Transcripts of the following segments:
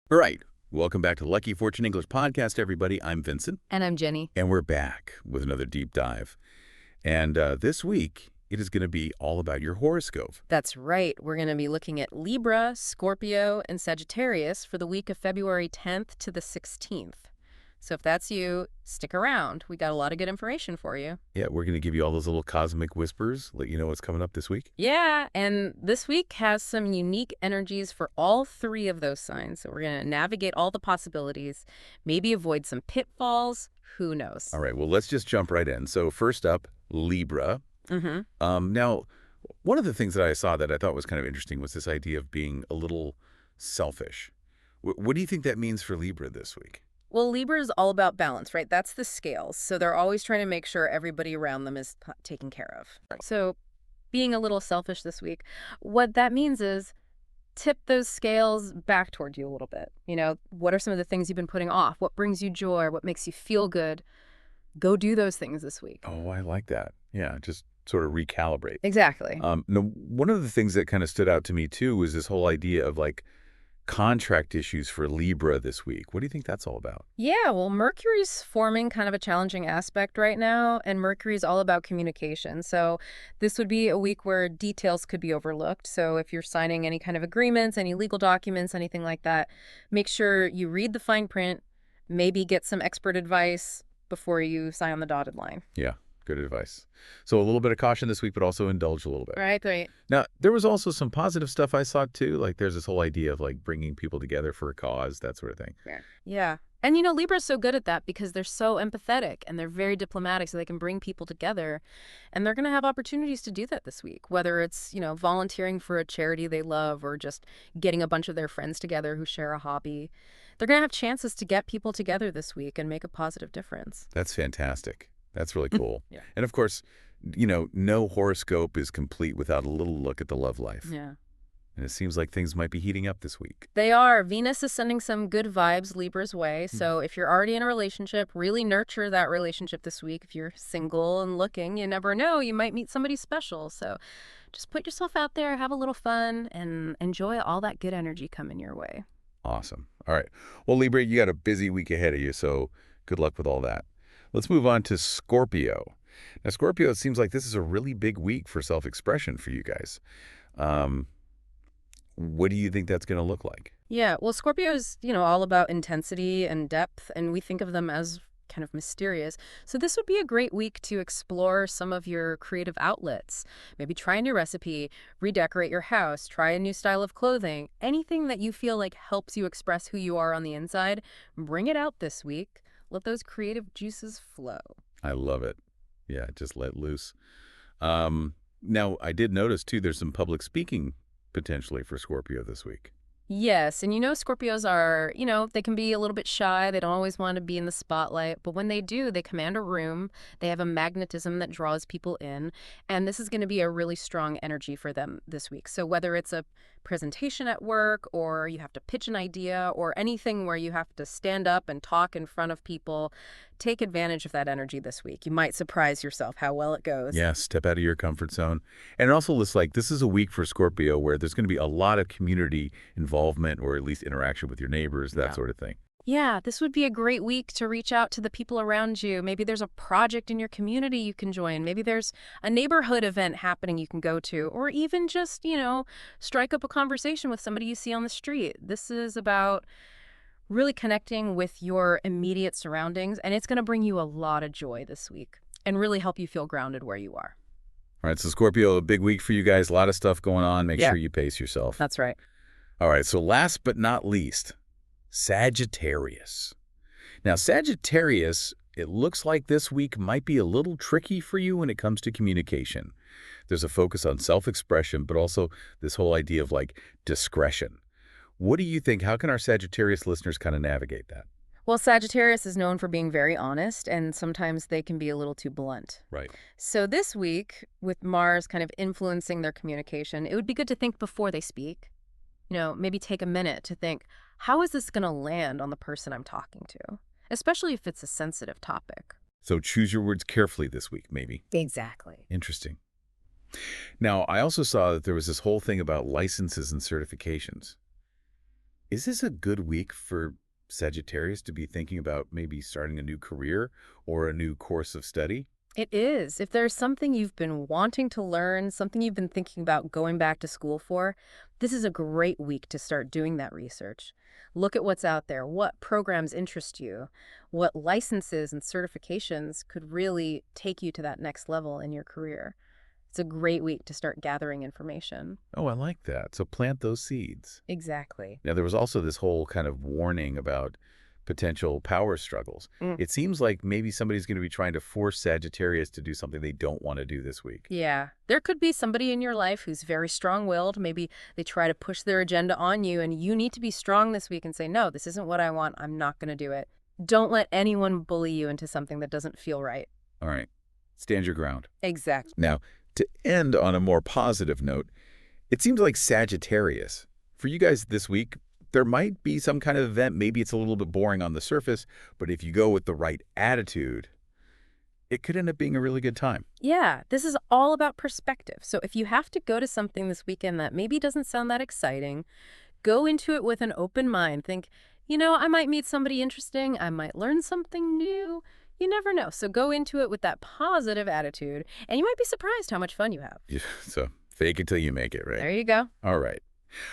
All right. Welcome back to Lucky Fortune English Podcast, everybody. I'm Vincent. And I'm Jenny. And we're back with another deep dive. And this week, it is going to be all about your horoscope. That's right. We're going to be looking at Libra, Scorpio, and Sagittarius for the week of February 10th to the 16th. So if that's you, stick around. We got a lot of good information for you. Yeah, we're going to give you all those little cosmic whispers, let you know what's coming up this week. Yeah, and this week has some unique energies for all three of those signs. So we're going to navigate all the possibilities, maybe avoid some pitfalls. Who knows? All right, well, let's just jump right in. So first up, Libra. Now, one of the things that I saw that I thought was kind of interesting was this idea of being a little selfish. What do you think that means for Libra this week? Well, Libra is all about balance, right? That's the scales. So they're always trying to make sure everybody around them is taken care of. Right. So being a little selfish this week, what that means is tip those scales back toward you a little bit. What are some of the things you've been putting off? What brings you joy? What makes you feel good? Go do those things this week. Oh, I like that. Yeah, just sort of recalibrate. Exactly. No, one of the things that kind of stood out to me, too, was this whole idea of, like, contract issues for Libra this week. What do you think that's all about? Yeah, well, Mercury's forming kind of a challenging aspect right now, and Mercury's all about communication. So this would be a week where details could be overlooked. So if you're signing any kind of agreements, any legal documents, anything like that, make sure you read the fine print, maybe get some expert advice before you sign on the dotted line. Yeah, good advice. So a little bit of caution this week, but also indulge a little bit. Right. Now, there was also some positive stuff I saw, too. Like, there's this whole idea of, like, bringing people together for a cause, that sort of thing. Yeah. And, Libra's so good at that because they're so empathetic and they're very diplomatic, so they can bring people together. And they're going to have opportunities to do that this week, whether it's, volunteering for a charity they love or just getting a bunch of their friends together who share a hobby. They're going to have chances to get people together this week and make a positive difference. That's fantastic. That's really cool. Yeah. And, of course, no horoscope is complete without a little look at the love life. Yeah. And it seems like things might be heating up this week. They are. Venus is sending some good vibes Libra's way. So if you're already in a relationship, really nurture that relationship this week. If you're single and looking, you never know. You might meet somebody special. So just put yourself out there, have a little fun, and enjoy all that good energy coming your way. Awesome. All right. Well, Libra, you got a busy week ahead of you, so good luck with all that. Let's move on to Scorpio. Now, Scorpio, it seems like this is a really big week for self-expression for you guys. What do you think that's going to look like? Yeah, well, Scorpio is, all about intensity and depth, and we think of them as kind of mysterious. So this would be a great week to explore some of your creative outlets. Maybe try a new recipe, redecorate your house, try a new style of clothing. Anything that you feel like helps you express who you are on the inside, bring it out this week. Let those creative juices flow. I love it. Yeah, just let loose. Now, I did notice, too, there's some public speaking potentially for Scorpio this week. Yes, and Scorpios are, they can be a little bit shy. They don't always want to be in the spotlight, but when they do, they command a room. They have a magnetism that draws people in, and this is going to be a really strong energy for them this week. So whether it's a presentation at work or you have to pitch an idea or anything where you have to stand up and talk in front of people, take advantage of that energy this week. You might surprise yourself how well it goes. Yeah, step out of your comfort zone. And it also looks like this is a week for Scorpio where there's going to be a lot of community involvement or at least interaction with your neighbors, that sort of thing. Yeah, this would be a great week to reach out to the people around you. Maybe there's a project in your community you can join. Maybe there's a neighborhood event happening you can go to, or even just, strike up a conversation with somebody you see on the street. This is about really connecting with your immediate surroundings, and it's going to bring you a lot of joy this week and really help you feel grounded where you are. All right, so Scorpio, a big week for you guys. A lot of stuff going on. Make sure you pace yourself. That's right. All right, so last but not least, Sagittarius. Now, Sagittarius, it looks like this week might be a little tricky for you when it comes to communication. There's a focus on self-expression, but also this whole idea of, like, discretion. What do you think? How can our Sagittarius listeners kind of navigate that? Well, Sagittarius is known for being very honest, and sometimes they can be a little too blunt. Right. So this week, with Mars kind of influencing their communication, it would be good to think before they speak. Maybe take a minute to think, how is this going to land on the person I'm talking to? Especially if it's a sensitive topic. So choose your words carefully this week, maybe. Exactly. Interesting. Now, I also saw that there was this whole thing about licenses and certifications. Is this a good week for Sagittarius to be thinking about maybe starting a new career or a new course of study? It is. If there's something you've been wanting to learn, something you've been thinking about going back to school for, this is a great week to start doing that research. Look at what's out there, what programs interest you, what licenses and certifications could really take you to that next level in your career. It's a great week to start gathering information. Oh, I like that. So plant those seeds. Exactly. Now, there was also this whole kind of warning about potential power struggles. It seems like maybe somebody's going to be trying to force Sagittarius to do something they don't want to do this week. Yeah, there could be somebody in your life who's very strong-willed. Maybe they try to push their agenda on you, and you need to be strong this week and say, no, this isn't what I want. I'm not going to do it. Don't let anyone bully you into something that doesn't feel right. All right. Stand your ground. Exactly. Now, to end on a more positive note, it seems like Sagittarius, for you guys this week, there might be some kind of event. Maybe it's a little bit boring on the surface, but if you go with the right attitude, it could end up being a really good time. Yeah, this is all about perspective. So if you have to go to something this weekend that maybe doesn't sound that exciting, go into it with an open mind. Think, I might meet somebody interesting. I might learn something new. You never know. So go into it with that positive attitude, and you might be surprised how much fun you have. Yeah, so fake it till you make it, right? There you go. All right.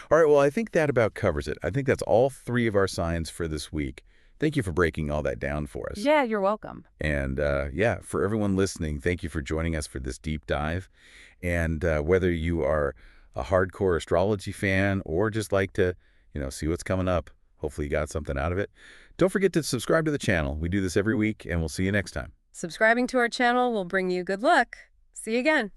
All right, well, I think that about covers it. I think that's all three of our signs for this week. Thank you for breaking all that down for us. Yeah, you're welcome. And yeah, for everyone listening, thank you for joining us for this deep dive. And whether you are a hardcore astrology fan or just like to, see what's coming up, hopefully you got something out of it. Don't forget to subscribe to the channel. We do this every week, and we'll see you next time. Subscribing to our channel will bring you good luck. See you again.